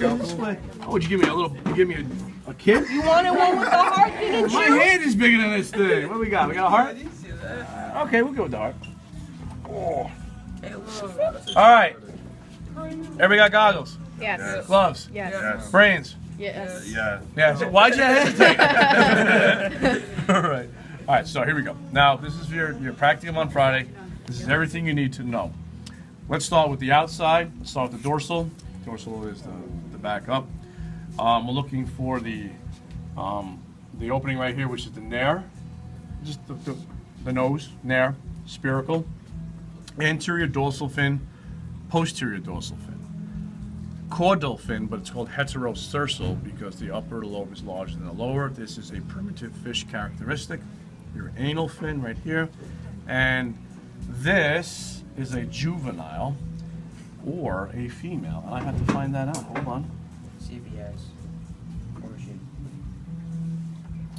Oh, would you give me a little? You give me a kid? You wanted one with the heart, didn't My you? hand is bigger than this thing. What do we got? We got a heart? Okay, we'll go with the heart. Oh. All right. Everybody got goggles? Yes. Gloves? Yes. Brains? Yes. Yeah. So why'd you hesitate? All right. All right. So here we go. Now this is your practicum on Friday. This is everything you need to know. Let's start with the outside. Let's start with the dorsal. Dorsal is the back up. We're looking for the opening right here, which is the nair, just the nose, nair, spherical, anterior dorsal fin, posterior dorsal fin, caudal fin, but it's called heterocersal because the upper lobe is larger than the lower. This is a primitive fish characteristic. Your anal fin right here, and this is a juvenile or a female, and I have to find that out. Hold on. CBS.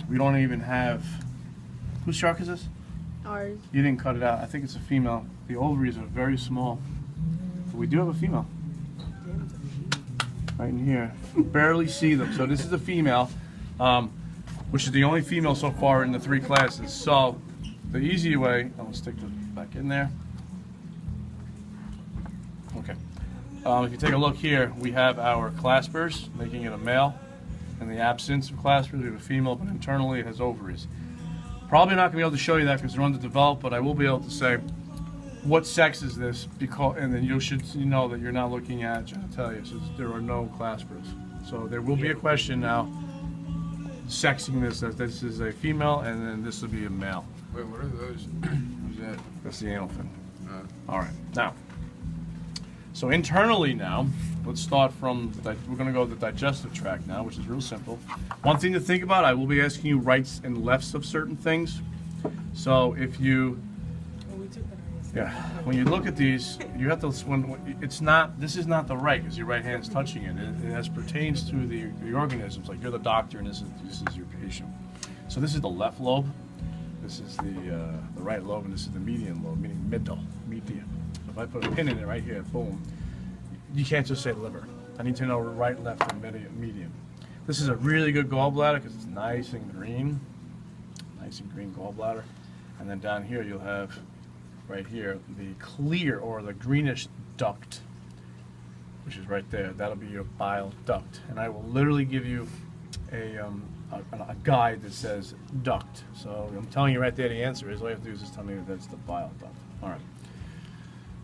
We don't even have. Whose shark is this? Ours. You didn't cut it out. I think it's a female. The ovaries are very small. But we do have a female. Right in here. You barely see them. So this is a female, which is the only female so far in the 3 classes. So the easy way, I'll stick this back in there. Okay. If you take a look here, we have our claspers, making it a male. In the absence of claspers, we have a female, but internally it has ovaries. Probably not going to be able to show you that because they're underdeveloped, but I will be able to say what sex is this, because, and then you know that you're not looking at genitalia, so there are no claspers. So there will be a question now, sexing this, that this is a female, and then this will be a male. Wait, what are those? Who's that? That's the anal fin. All right, now. So internally now, let's start from, we're going to go to the digestive tract now, which is real simple. One thing to think about, I will be asking you rights and lefts of certain things. So if you, when you look at these, you have to, this is not the right, because your right hand's touching it. It as pertains to the organisms, like you're the doctor and this is your patient. So this is the left lobe, this is the right lobe, and this is the median lobe, meaning median. If I put a pin in it right here, boom, you can't just say liver. I need to know right, left, and median. This is a really good gallbladder because it's nice and green gallbladder. And then down here you'll have, right here, the clear or the greenish duct, which is right there. That'll be your bile duct. And I will literally give you a guide that says duct. So I'm telling you right there the answer is, all you have to do is just tell me that that's the bile duct. All right.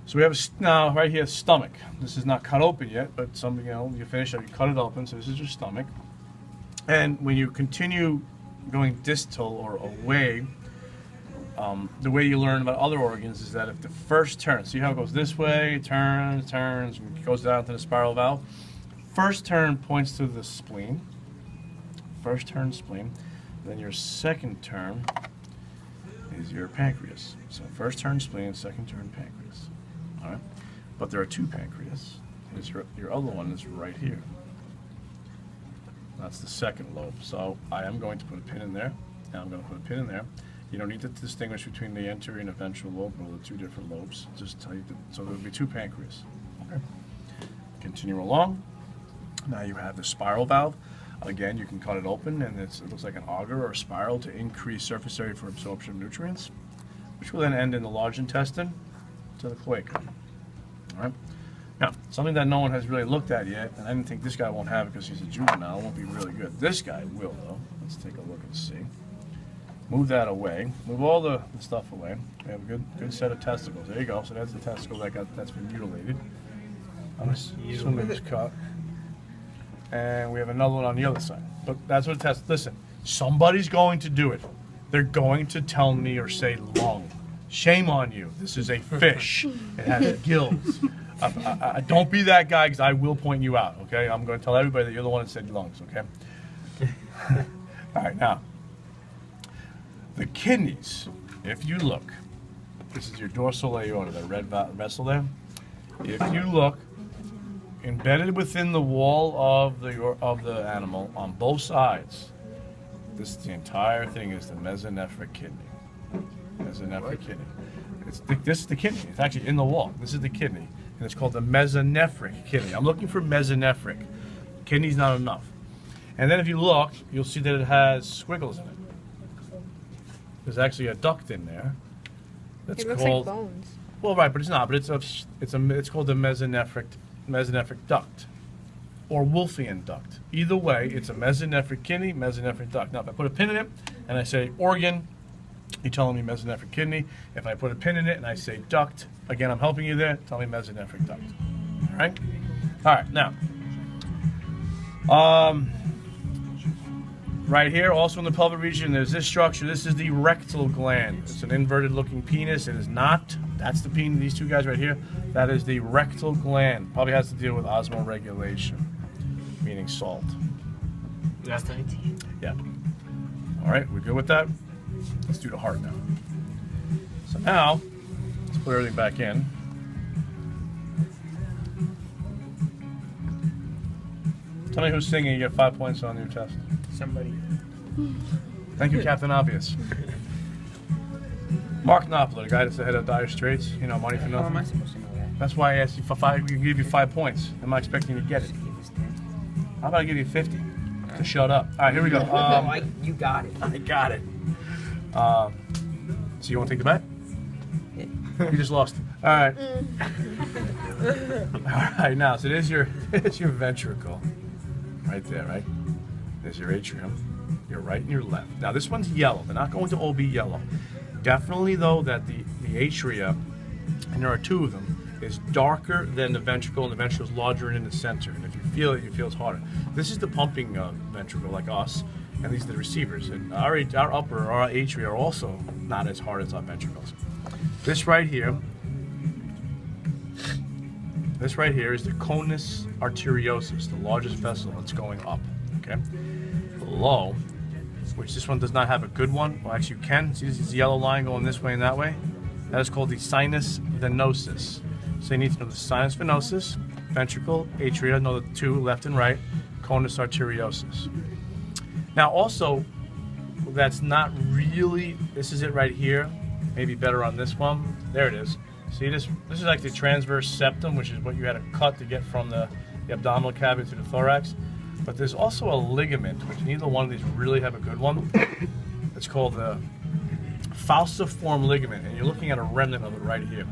So we have now right here stomach. This is not cut open yet, but something, you finish it, you cut it open. So this is your stomach. And when you continue going distal or away, the way you learn about other organs is that if the first turn, see how it goes this way, turns, and goes down to the spiral valve. First turn points to the spleen. First turn spleen. Then your second turn is your pancreas. So first turn spleen, second turn pancreas. All right, but there are 2 pancreas. Here's your other one is right here. That's the second lobe. So I am going to put a pin in there, and I'm going to put a pin in there. You don't need to distinguish between the anterior and the ventral lobe, or the 2 different lobes. Just tell you so there will be 2 pancreas. Okay. Continue along. Now you have the spiral valve. Again, you can cut it open, and it looks like an auger or a spiral to increase surface area for absorption of nutrients, which will then end in the large intestine to the cloaca. All right. Now, something that no one has really looked at yet, and I didn't think this guy won't have it because he's a juvenile, won't be really good. This guy will, though. Let's take a look and see. Move that away. Move all the stuff away. We have a good set of testicles. There you go. So that's the testicle that's been mutilated. I'm assuming it was cut. And we have another one on the other side. But that's what it tests. Listen, somebody's going to do it. They're going to tell me or say lung. Shame on you. This is a fish. It has gills. Don't be that guy, because I will point you out, okay? I'm going to tell everybody that you're the one that said lungs, okay? All right, now, the kidneys, if you look, this is your dorsal aorta, the red vessel there. If you look, embedded within the wall of the animal on both sides, the entire thing is the mesonephric kidney. Mesonephric kidney. This is the kidney. It's actually in the wall. This is the kidney. And it's called the mesonephric kidney. I'm looking for mesonephric. Kidney's not enough. And then if you look, you'll see that it has squiggles in it. There's actually a duct in there. That's It looks called, like bones. well, right, but it's not. But it's called the mesonephric duct, or Wolffian duct. Either way, it's a mesonephric kidney, mesonephric duct. Now, if I put a pin in it and I say organ, you're telling me mesonephric kidney. If I put a pin in it and I say duct, again, I'm helping you there. Tell me mesonephric duct. All right. All right. Now, right here, also in the pelvic region, there's this structure. This is the rectal gland. It's an inverted-looking penis. It is not. That's the penis. These two guys right here. That is the rectal gland. Probably has to deal with osmoregulation, meaning salt. That's 19. Yeah. All right, we're good with that? Let's do the heart now. So now, let's put everything back in. Tell me who's singing. You get 5 points on your test. Somebody. Thank you, Captain Obvious. Mark Knopfler, the guy that's the head of Dire Straits. You know, money for How am I nothing. supposed to know that? That's why I asked you for 5. We can give you 5 points. I'm not expecting you to get it. Give us 10. How about I give you 50 to shut up? All right, here we go. You got it. I got it. So you want to take the bet? You just lost. All right. All right. Now, so there's your ventricle, right there, right? There's your atrium, your right and your left. Now this one's yellow. They're not going to all be yellow. Definitely though that the atria, and there are 2 of them, is darker than the ventricle, and the ventricle is larger in the center. And if you feel it, you feel it's harder. This is the pumping ventricle, like us, and these are the receivers. And our upper, our atria are also not as hard as our ventricles. This right here is the conus arteriosus, the largest vessel that's going up. Okay, below, which this one does not have a good one. Well, actually, you can see this yellow line going this way and that way. That is called the sinus venosus. So you need to know the sinus venosus, ventricle, atria, know the 2 left and right, conus arteriosus. Now, also, that's not really. This is it right here. Maybe better on this one. There it is. See this? This is like the transverse septum, which is what you had to cut to get from the abdominal cavity to the thorax. But there's also a ligament, which neither one of these really have a good one. It's called the falciform ligament, and you're looking at a remnant of it right here.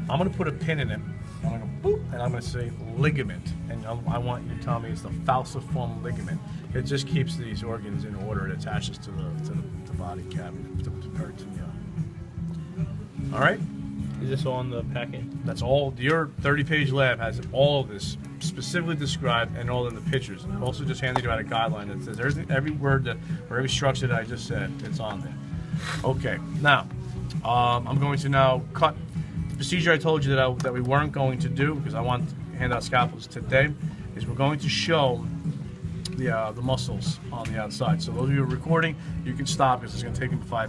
I'm going to put a pin in it. I'm going to go boop, and I'm going to say ligament, and I want you to tell me it's the falciform ligament. It just keeps these organs in order. It attaches to the body cavity, to the peritoneum. All right. Is this all in the packet? That's all. Your 30-page lab has all of this specifically described and all in the pictures. And I've also just handed you out a guideline that says every word that, or every structure that I just said, it's on there. Okay, now, I'm going to now cut. The procedure I told you that we weren't going to do, because I want to hand out scalpels today, is we're going to show the muscles on the outside. So those of you who are recording, you can stop because it's going to take me 5 minutes.